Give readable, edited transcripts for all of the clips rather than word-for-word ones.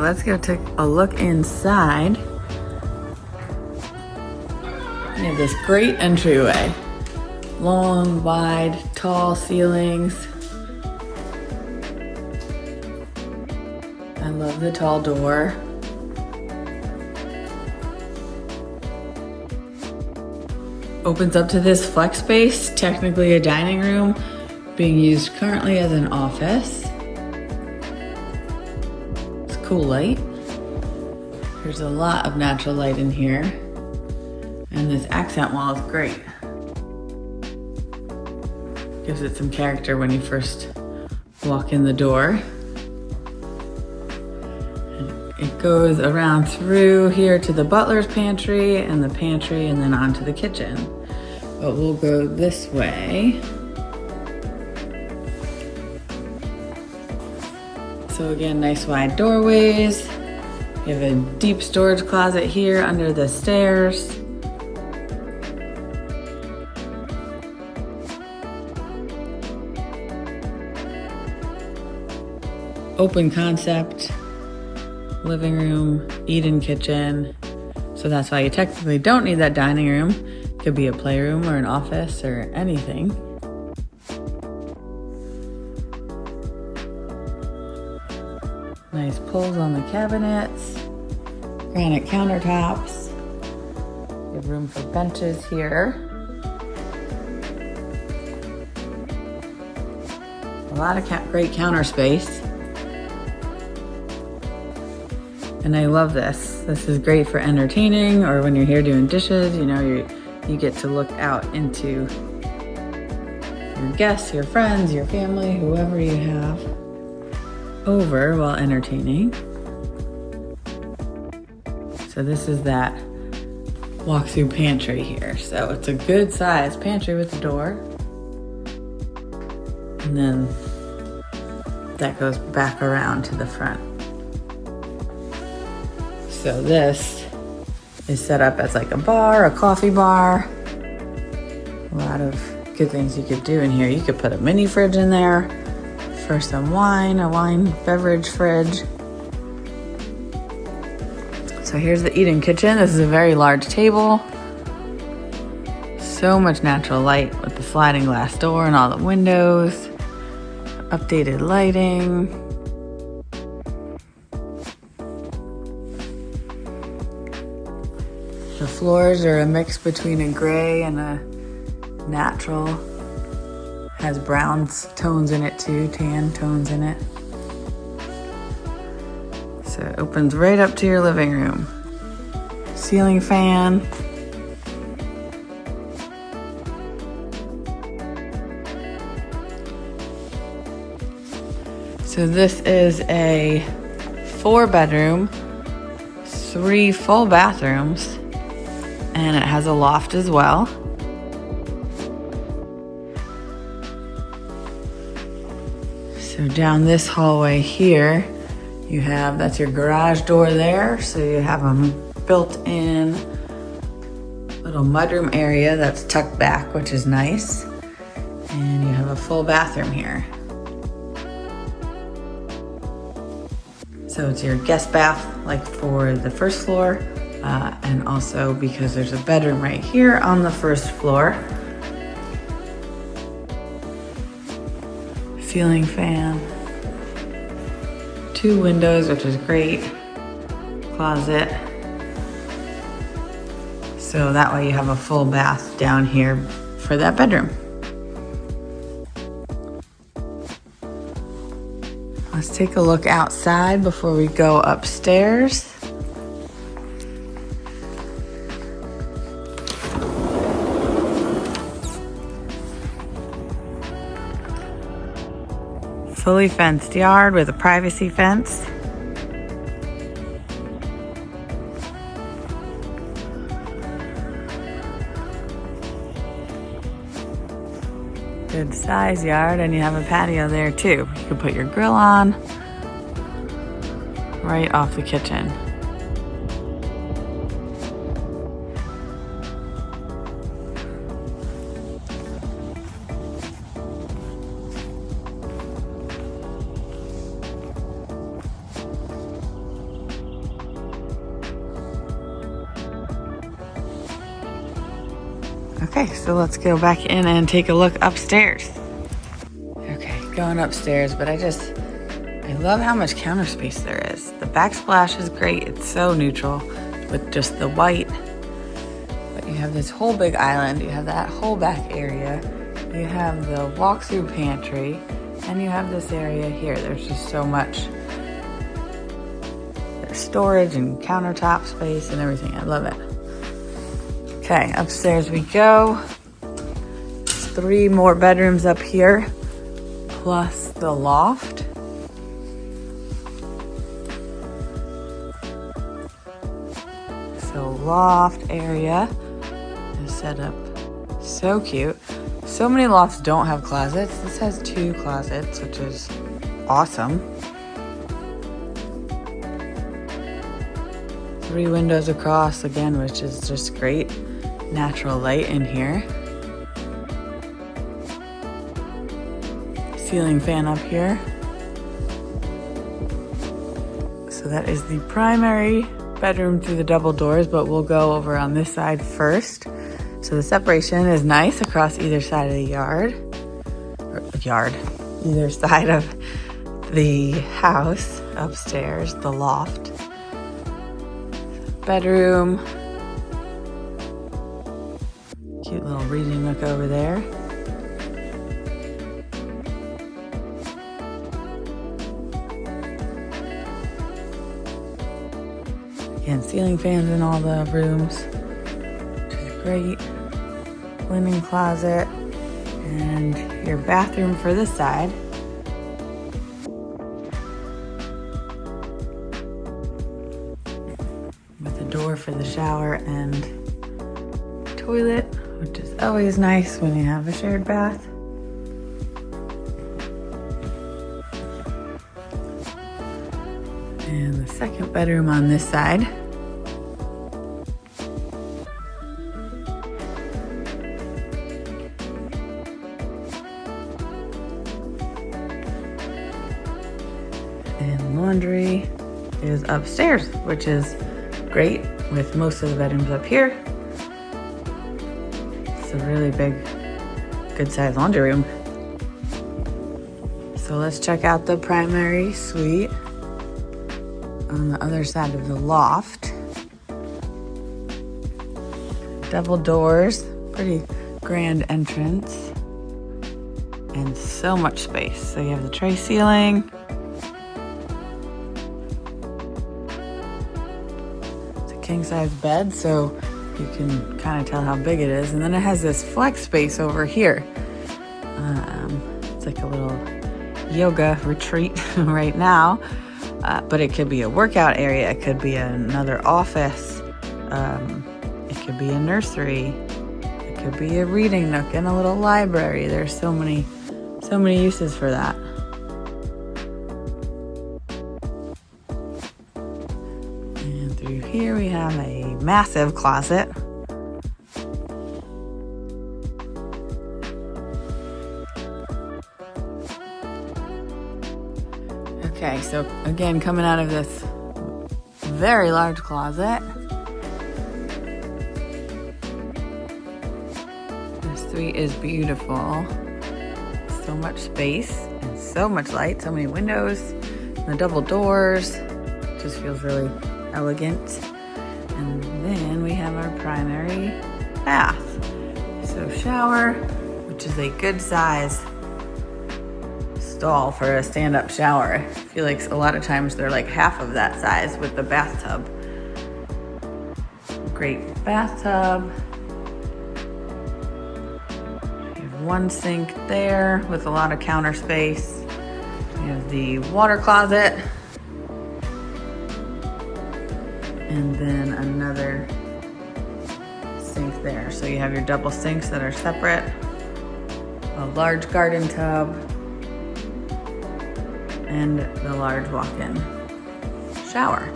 let's go take a look inside. We have this great entryway. Long, wide, tall ceilings. I love the tall door. Opens up to this flex space, technically a dining room, being used currently as an office. It's cool light. There's a lot of natural light in here. And this accent wall is great. Gives it some character when you first walk in the door. It goes around through here to the butler's pantry and the pantry and then onto the kitchen. But we'll go this way. So again, nice wide doorways. You have a deep storage closet here under the stairs. Open concept. Living room, eat-in kitchen. So that's why you technically don't need that dining room. It could be a playroom or an office or anything. Nice pulls on the cabinets, granite countertops. You have room for benches here. A lot of great counter space. And I love this. This is great for entertaining or when you're here doing dishes, you know, you get to look out into your guests, your friends, your family, whoever you have over while entertaining. So this is that walk-through pantry here. So it's a good size pantry with a door. And then that goes back around to the front. So this is set up as like a bar, a coffee bar. A lot of good things you could do in here. You could put a mini fridge in there for some wine, a wine beverage fridge. So here's the eat-in kitchen. This is a very large table. So much natural light with the sliding glass door and all the windows. Updated lighting. The floors are a mix between a gray and a natural. Has brown tones in it too, tan tones in it. So it opens right up to your living room. Ceiling fan. So this is a 4-bedroom, 3 full bathrooms. And it has a loft as well. So down this hallway here, you have, that's your garage door there. So you have a built-in little mudroom area that's tucked back, which is nice. And you have a full bathroom here. So it's your guest bath, like for the first floor. And also because there's a bedroom right here on the first floor. Ceiling fan. 2 windows, which is great. Closet. So that way you have a full bath down here for that bedroom. Let's take a look outside before we go upstairs. Fully fenced yard with a privacy fence. Good size yard, and you have a patio there too. You can put your grill on right off the kitchen. Okay, so let's go back in and take a look upstairs. Okay, going upstairs, but I love how much counter space there is. The backsplash is great. It's so neutral with just the white. But you have this whole big island. You have that whole back area. You have the walk-through pantry. And you have this area here. There's just so much. There's storage and countertop space and everything. I love it. Okay, upstairs we go. There's 3 more bedrooms up here, plus the loft. So loft area is set up so cute. So many lofts don't have closets. This has 2 closets, which is awesome. 3 windows across again, which is just great. Natural light in here. Ceiling fan up here. So that is the primary bedroom through the double doors, but we'll go over on this side first. So the separation is nice across either side of the either side of the house upstairs, the loft. Bedroom. Cute little reading nook over there. Again, ceiling fans in all the rooms, which is great. Linen closet, and your bathroom for this side. With a door for the shower and toilet, which is always nice when you have a shared bath. And the second bedroom on this side. And laundry is upstairs, which is great with most of the bedrooms up here. It's a really big, good sized laundry room. So let's check out the primary suite on the other side of the loft. Double doors, pretty grand entrance, and so much space. So you have the tray ceiling. It's a king size bed, so you can kind of tell how big it is. And then it has this flex space over here. It's like a little yoga retreat right now. But it could be a workout area. It could be another office. It could be a nursery. It could be a reading nook and a little library. There's so many uses for that. And through here we have a massive closet. Okay, so again, coming out of this very large closet. This suite is beautiful. So much space and so much light, so many windows, and the double doors. Just feels really elegant. And then we have our primary bath. So shower, which is a good size stall for a stand-up shower. I feel like a lot of times they're like half of that size with the bathtub. Great bathtub. You have one sink there with a lot of counter space. You have the water closet. And then another sink there. So you have your double sinks that are separate. A large garden tub. And the large walk-in shower.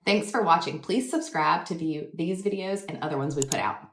Thanks for watching. Please subscribe to view these videos and other ones we put out.